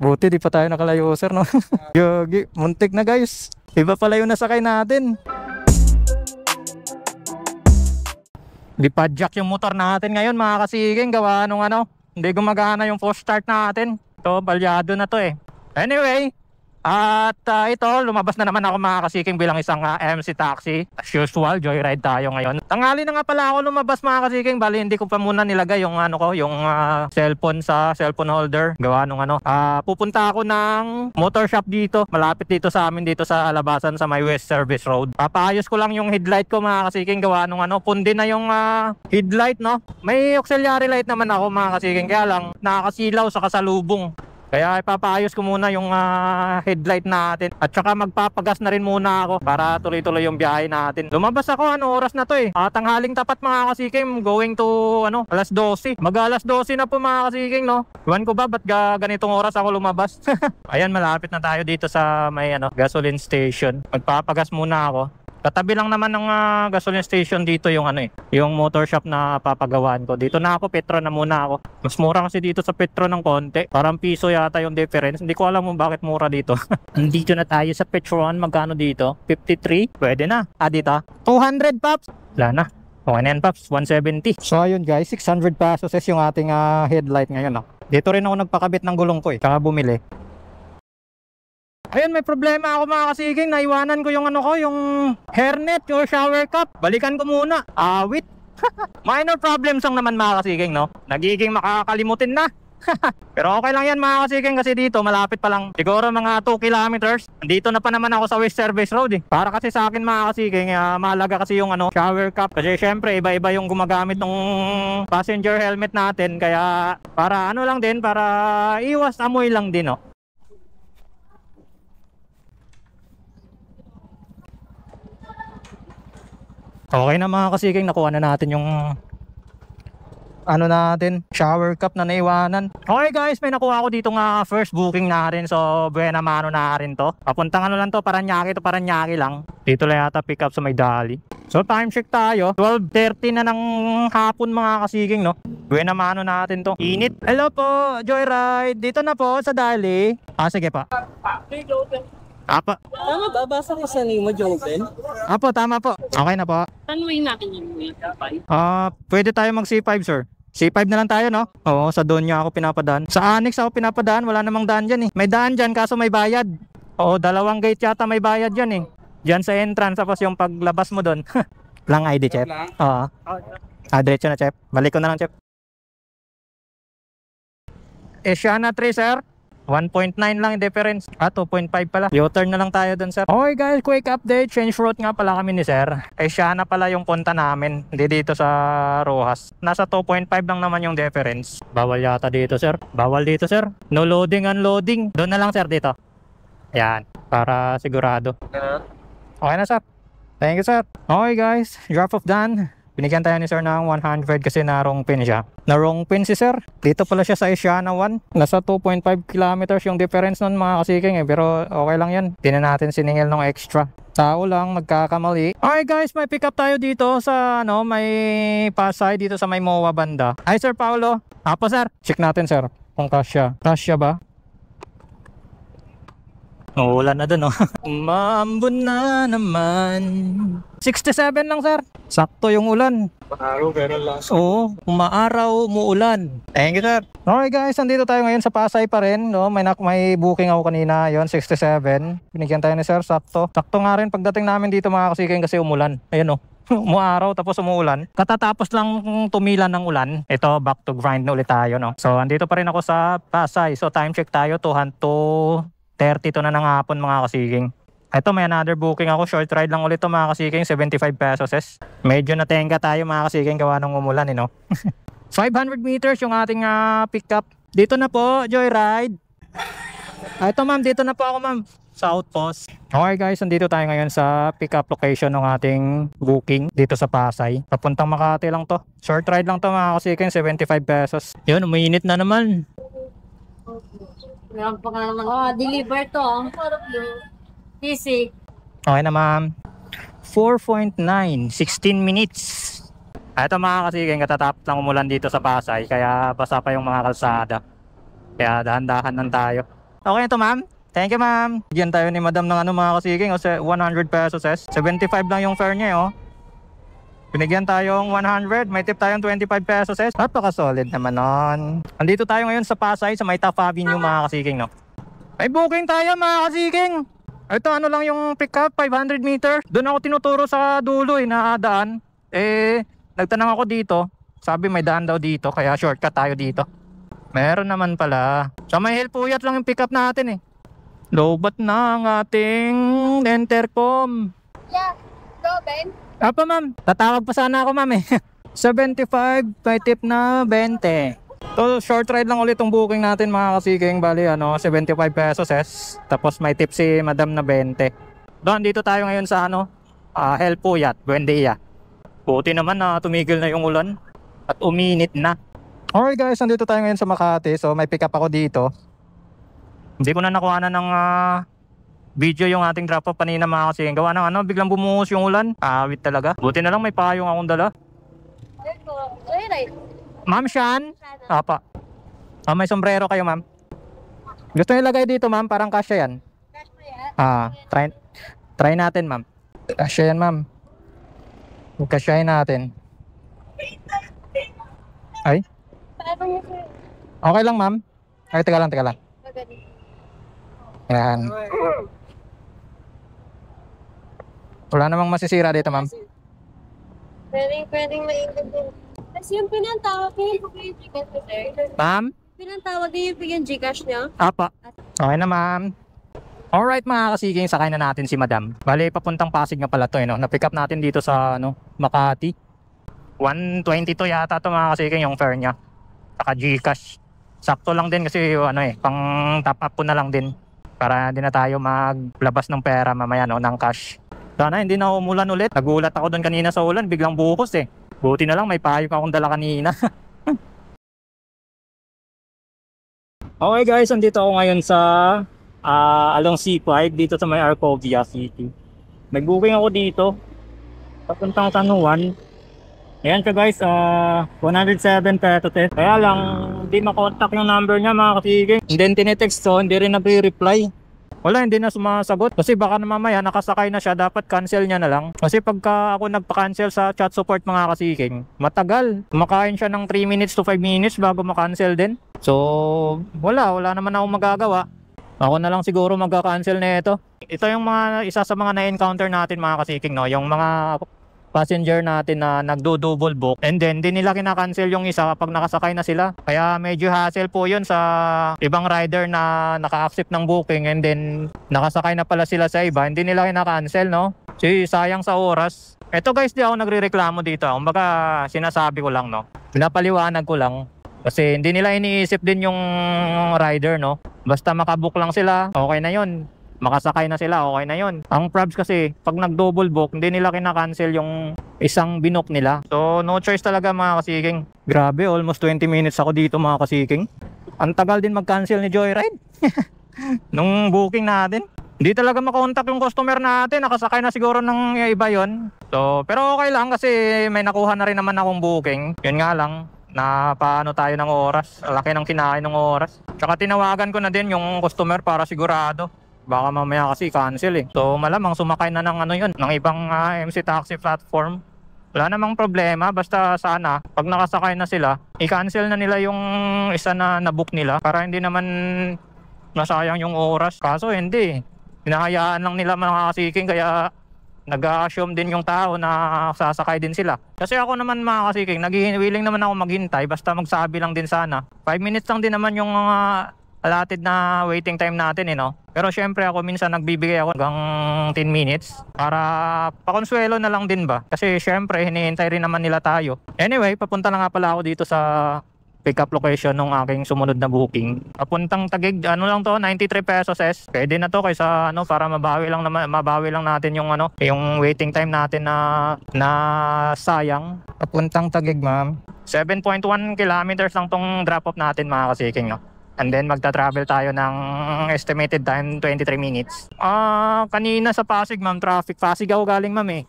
Buti di pa tayo nakalayo sir no. Yogi, muntik na guys. Iba pala yung nasakay natin. Lipadjak yung motor natin ngayon mga kasiging. Gawa nung ano, hindi gumagana yung post start natin. Ito, balyado na to eh. Anyway, at ito, lumabas na naman ako mga kasiging bilang isang MC Taxi. As usual, joyride tayo ngayon. Tanghali na nga pala ako lumabas mga kasiging. Bali, hindi ko pa muna nilagay yung ano ko, yung cellphone sa cellphone holder. Gawa nung ano. Pupunta ako ng motor shop dito. Malapit dito sa amin, dito sa Alabasan sa may West Service Road. Papaayos ko lang yung headlight ko mga kasiging. Gawa nung ano, pundi na yung headlight no. May auxiliary light naman ako mga kasiging. Kaya lang, nakakasilaw sa kasalubong. Kaya ipapaayos ko muna yung headlight natin. At saka magpapagas na rin muna ako para tuloy-tuloy yung biyahe natin. Lumabas ako, ano oras na to eh. Tanghaling tapat mga kasiking, going to ano, alas 12. Mag alas 12 na po mga kasiking no. Iwan ko ba ba't ganitong oras ako lumabas? Ayan, malapit na tayo dito sa may ano, gasoline station. Magpapagas muna ako. Katabi lang naman ng gasoline station dito yung ano eh, yung motor shop na papagawaan ko. Dito na ako, Petro na muna ako. Mas mura kasi dito sa Petro ng konti. Parang piso yata yung difference. Hindi ko alam kung bakit mura dito. Andito na tayo sa Petron. Magkano dito? 53? Pwede na. Dito? 200 pops? Wala na. Okay na yan pops, 170. So ayun guys, 600 pesos yung ating headlight ngayon no? Dito rin ako nagpakabit ng gulong ko eh, tsaka bumili. Ayun, may problema ako mga kasiging. Naiwanan ko yung ano ko, yung hairnet, yung shower cup. Balikan ko muna. Awit. Minor problems lang naman mga kasiging, no? Nagiging makakalimutin na. Pero okay lang yan mga kasiging kasi dito malapit pa lang. Siguro mga 2 kilometers. Dito na pa naman ako sa West Service Road eh. Para kasi sa akin mga kasiging, mahalaga kasi yung ano, shower cup. Kasi syempre iba-iba yung gumagamit ng passenger helmet natin. Kaya para ano lang din, para iwas amoy lang din, no? Okay na mga kasiging, nakuha na natin yung ano natin, shower cup na naiwanan. Okay guys, may nakuha ako dito nga first booking na rin. So buena mano na rin to. Papuntang ano lang to, Paranaque to Paranaque lang. Dito lang yata pick up sa may Dali. So time check tayo, 12:30 na ng hapon mga kasiging no. Buena mano natin to. Init. Hello po, Joyride. Dito na po sa Dali. Sige pa. Apa. Tama ba? Basa ko sa name mo, Joven. Apo, tama po. Okay na po. Tanway natin yung C5. Pwede tayo mag C5 sir. C5 na lang tayo no? Oo, sa doon niya ako pinapadaan. Sa Annex ako pinapadaan, wala namang daan dyan eh. May daan dyan kaso may bayad. Oo, 2 gate yata may bayad dyan eh. Dyan sa entrance, tapos yung paglabas mo doon. Lang ID, Chef? Oo. Diretso na, Chef. Balik ko na lang, Chef. Asiana 3 sir. 1.9 lang yung difference. 2.5 pala. U-turn na lang tayo dun sir. Okay guys, quick update. Change route nga pala kami ni sir. Siya na pala yung punta namin. Hindi dito sa Rojas. Nasa 2.5 lang naman yung difference. Bawal yata dito sir. Bawal dito sir. No loading, unloading. Doon na lang sir dito. Yan. Para sigurado. Okay na sir. Thank you sir. Okay guys, drop off done. Binigyan tayo ni sir ng 100 kasi na wrong pin siya. Na wrong pin si sir. Dito pala siya sa Asiana 1. Nasa 2.5 kilometers yung difference nun mga kasiging eh. Pero okay lang yan. Hindi na natin siningil ng extra. Tao lang magkakamali. Okay guys, may pick up tayo dito sa ano, may Pasay dito sa may MOA banda. Hi sir Paolo. Apo sir. Check natin sir kung kasya. Kasya ba? Ulan na dun oh. Umambon na naman. 67 lang sir. Sakto yung ulan. Maaraw pero last. Oo, umaaraw, umuulan. Thank you sir. Okay guys, nandito tayo ngayon sa Pasay pa rin no? May booking ako kanina, yon 67. Binigyan tayo ni sir, sakto. Sakto nga rin pagdating namin dito mga kasiging kasi umulan. Ayun oh. Umuaraw tapos umuulan. Katatapos lang tumilan ng ulan. Ito, back to grind na ulit tayo no. So andito pa rin ako sa Pasay. So time check tayo, 2:32 na ng hapon mga kasiging. Ito may another booking ako, short ride lang ulit to mga kasiging, 75 pesos. Medyo natenga tayo mga kasiging gawa ng umulan no. 500 meters yung ating pickup. Dito na po, Joyride. Ito ma'am, dito na po ako ma'am. Sa outpost. Okay guys, nandito tayo ngayon sa pickup location ng ating booking dito sa Pasay. Papuntang Makati lang to. Short ride lang to mga kasiging, 75 pesos. Yun, umiinit na naman. Meron pa ka naman. Deliver to. Easy. Okay na ma'am. 4.9, 16 minutes. Ito mga kasiging, katatapos lang umulan dito sa Pasay. Kaya basa pa yung mga kalsada. Kaya dahan-dahan lang tayo. Okay ito, ma'am. Thank you, ma'am. Bigyan tayo ni madam ng ano mga kasiging. 100 pesos. 75 lang yung fare niya, oh. Binigyan tayong 100. May tip tayong 25 pesos. Napaka-solid naman nun. Andito tayo ngayon sa Pasay, sa may Taft Avenue mga kasiging, no? May booking tayo mga kasiging. Ito ano lang yung pick up, 500 meters. Doon ako tinuturo sa dulo na daan. Nagtanong ako dito. Sabi may daan daw dito, kaya shortcut tayo dito. Meron naman pala. Sa may Hilpuyat lang yung pick up natin eh. Lobat na ang ating intercom. Yeah, go, Ben. Apa ma'am, tatawag pa sana ako ma'am eh. 75, may tip na 20. So short ride lang ulit yung booking natin mga kasiging. Bali 75 pesos tapos may tip si madam na 20. Doon dito tayo ngayon sa Hilpuyat, Buendia. Buti naman na tumigil na yung ulan at uminit na. Alright guys, nandito tayo ngayon sa Makati. So may pick up ako dito. Hindi ko na nakuha na ng video yung ating drop off kanina mga kasiging. Gawa ng biglang bumuhos yung ulan. Awit talaga. Buti na lang may payong akong dala. Right. Ma'am Shan? Apa. May sombrero kayo ma'am. Gusto nyo ilagay dito ma'am? Parang kasya yan. Try natin ma'am. Kasya yan ma'am. Kasyahin natin. Ay? Okay lang ma'am. Ay, teka lang. Yan. Wala namang masisira dito ma'am. Pwedeng maingit din. Kasi yung pinantawag niya yung Gcash ko, sir. Ma'am? Pinantawag niya yung Gcash niya. Apa. Okay na ma'am. Alright mga kasiging, sakay na natin si madam. Bali, papuntang Pasig nga pala to na-pick up natin dito sa Makati. 122 yata to mga kasiging yung fare niya. Saka Gcash. Sakto lang din kasi pang top up ko na lang din. Para hindi na tayo maglabas ng pera mamaya ng cash. Sana hindi na umulan ulit. Nagulat ako doon kanina sa ulan, biglang buhos eh. Buti na lang may payong akong dala kanina. Okay guys, andito ako ngayon sa along C5 dito sa may Arcovia City. May booking ako dito. Papuntang San Juan. Ayan siya guys, 107 pesos. Kaya lang, hindi makontak yung number niya mga kasiging. And then tinetext ko, hindi rin nagre-reply. Wala, hindi na sumasagot. Kasi baka na mamaya nakasakay na siya, dapat cancel niya na lang. Kasi pagka ako nagpa-cancel sa chat support mga kasiging, matagal. Kumakain siya ng 3 minutes to 5 minutes bago makancel din. So, wala naman akong magagawa. Ako na lang siguro magka-cancel na ito. Ito yung isa sa mga na-encounter natin mga kasiging, yung mga passenger natin na nagdo-double book and then di nila kinakancel yung isa kapag nakasakay na sila. Kaya medyo hassle po yun sa ibang rider na naka-accept ng booking and then nakasakay na pala sila sa iba, hindi nila kinakancel, no? Kasi sayang sa oras. Ito guys, di ako nagre-reklamo dito. Kumbaga sinasabi ko lang, no? Pinapaliwanag ko lang. Kasi hindi nila iniisip din yung rider, no? Basta makabook lang sila, okay na yun. Makasakay na sila, okay na yun. Ang probs kasi, pag nag-double book, hindi nila kinakancel yung isang binook nila. So, no choice talaga mga kasiging. Grabe, almost 20 minutes ako dito mga kasiging. Ang tagal din mag-cancel ni Joyride. Nung booking natin. Hindi talaga makontak yung customer natin. Nakasakay na siguro ng iba yon. So, pero okay lang kasi may nakuha na rin naman akong booking. Yun nga lang, na paano tayo ng oras. Laki ng kinain ng oras. Tsaka tinawagan ko na din yung customer para sigurado. Baka mamaya kasi cancel eh. So malamang sumakay na ng ng ibang MC taxi platform. Wala namang problema, basta sana pag nakasakay na sila, i-cancel na nila yung isa na nabook nila para hindi naman nasayang yung oras. Kaso hindi. Hinahayaan lang nila mga kasiging kaya nag-assume din yung tao na sasakay din sila. Kasi ako naman mga kasiging, willing naman ako maghintay basta magsabi lang din sana. 5 minutes lang din naman yung allotted na waiting time natin no. Pero syempre ako minsan nagbibigay ako hanggang 10 minutes para pakonsuelo na lang din ba. Kasi syempre hinihintay rin naman nila tayo. Anyway, papunta na nga pala ako dito sa pick up location ng aking sumunod na booking. Papuntang Taguig, lang to, 93 pesos. Pwede na to kaysa para mabawi lang natin yung yung waiting time natin na sayang. Papuntang Taguig, ma'am. 7.1 kilometers lang tong drop off natin mga kasiging, no. And then magta-travel tayo ng estimated time 23 minutes. Kanina sa Pasig, ma'am, traffic. Pasig ako galing, ma'am eh.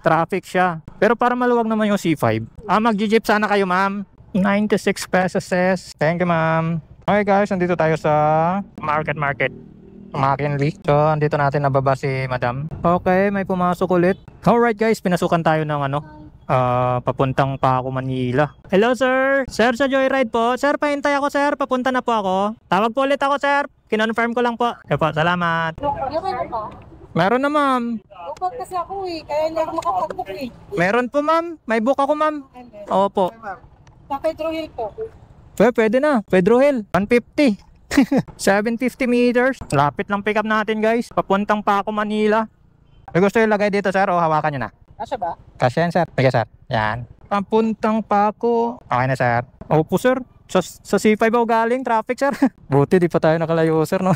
Traffic siya. Pero para maluwag naman yung C5. Mag-jeep sana kayo, ma'am. 96 pesos. Thank you, ma'am. Okay guys, nandito tayo sa market. McKinley. So, andito natin nababa si Madam. Okay, may pumasok ulit. Alright guys, pinasukan tayo ng papuntang Paco, Manila. Hello sir! Sir, sa Joyride po. Sir, pahintay ako sir. Papunta na po ako. Tawag po ulit ako sir. Kinonfirm ko lang po. Okay po, salamat. Yung ano ba? Meron na ma'am. Bukod kasi ako eh. Kaya hindi ako makapag-book eh. Meron po ma'am. May book ako ma'am. Opo. Sa Pedro Hill po. Pwede na. Pedro Hill. 150. 750 meters. Lapit lang pick up natin guys. Papuntang Paco, Manila. May gusto yung lagay dito sir o hawakan nyo na? Asa ba? Kasi yan sir. Sige sir. Yan. Papuntang Paco. Okay na sir. Opo sir. Sa C5 ako galing. Traffic sir. Buti di pa tayo nakalayo sir no.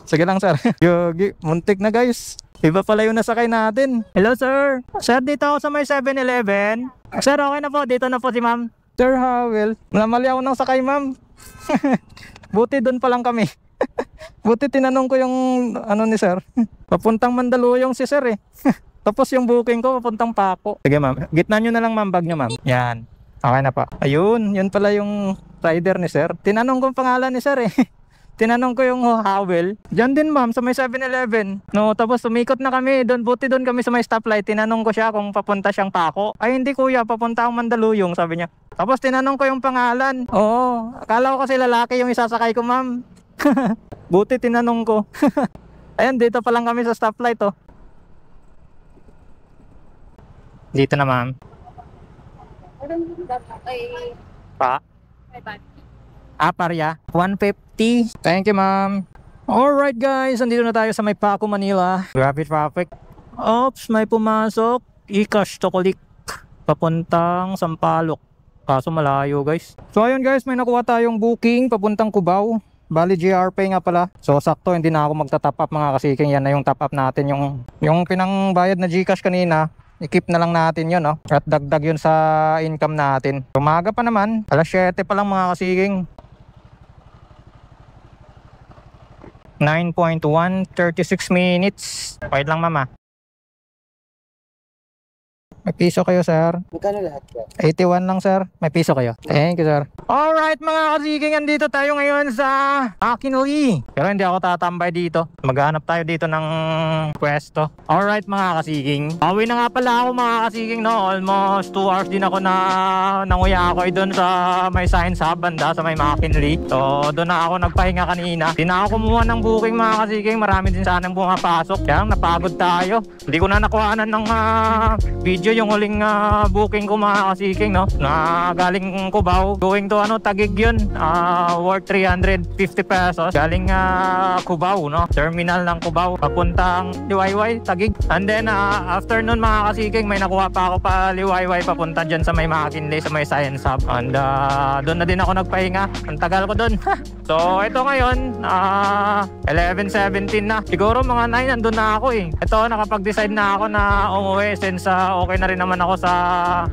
Sige lang sir. Yogi. Muntik na guys. Iba pala yung nasakay natin. Hello sir. Sir, dito ako sa may 7-Eleven. Sir, okay na po. Dito na po si ma'am. Sir Howell. Namali ako ng sakay ma'am. Buti doon pa lang kami. Buti tinanong ko yung ni sir. Papuntang Mandaluyong si sir eh. Tapos yung booking ko papuntang Paco. Sige ma'am. Gitna nyo na lang ma'am bag nyo ma'am. Yan. Okay na pa. Ayun. Yun pala yung rider ni sir. Tinanong ko ang pangalan ni sir eh. Tinanong ko yung Howell. Diyan din ma'am sa may 7-Eleven. No, tapos umikot na kami. Buti doon kami sa may stoplight. Tinanong ko siya kung papunta siyang Paco. Ay hindi kuya, papunta akong Mandaluyong sabi niya. Tapos tinanong ko yung pangalan. Oo, akala ko kasi lalaki yung isasakay ko ma'am. Buti tinanong ko. Ayan, dito pa lang kami sa stoplight oh. Dito na ma'am. Ay, Pa? may bag. Parya. 150. Thank you ma'am. Alright guys, andito na tayo sa may Paco, Manila. Grabe traffic. Oops, may pumasok. Ikash Tokolik. Papuntang Sampaloc. Kaso malayo guys. So ayun guys, may nakuha tayong booking papuntang Cubao. Bali GR Pay nga pala. So sakto, hindi na ako magta-top up mga kasiking. Yan na yung top up natin. Yung pinangbayad na Gcash kanina. I-keep na lang natin yun no? At dagdag yun sa income natin. Umaga pa naman. Alas 7 pa lang mga kasiking. 9.136 minutes. Wait lang mama. May piso kayo sir. Magkano lahat ka? 81 lang sir. May piso kayo. Thank you sir. Alright mga kasiging, andito tayo ngayon sa McKinley. Pero hindi ako tatambay dito. Maghanap tayo dito ng pwesto. Alright mga kasiging. Awi na nga pala ako mga kasiging no. Almost 2 hours din ako na nanguya ako doon sa may Science Hub banda sa may McKinley. So doon na ako nagpahinga kanina. Hindi na ako kumuha ng booking mga kasiging. Marami din sanang pumapasok. Kaya napagod tayo. Hindi ko na nakuhanan ng video yung huling booking ko mga kasiking no, na galing Cubao going to Taguig yun, worth 350 pesos galing Cubao no, terminal ng Cubao papuntang Liwayway, Taguig. And then after nun mga kasiking, may nakuha pa ako pa Liwayway papunta dyan sa may McKinley sa may Science Hub. And doon na din ako nagpahinga, ang tagal ko doon. So ito ngayon 11:17 na, siguro mga 9 nandun na ako eh. Ito nakapag-decide na ako na umuwi since okay na rin naman ako sa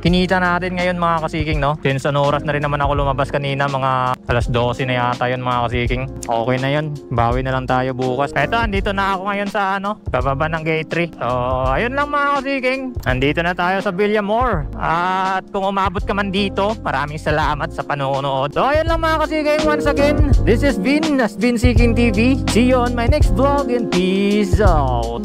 kinita natin ngayon mga kasiking no. Since oras na rin naman ako lumabas kanina, mga alas 12 na yata yun mga kasiking. Okay na yun, bawi na lang tayo bukas. Eto, andito na ako ngayon sa bababa ng gate 3. So ayun lang mga kasiking, andito na tayo sa Villamor. At kung umabot ka man dito, maraming salamat sa panonood. So ayun lang mga kasiking, once again, this is Vin, as Vin Seeking TV. See you on my next vlog and peace out.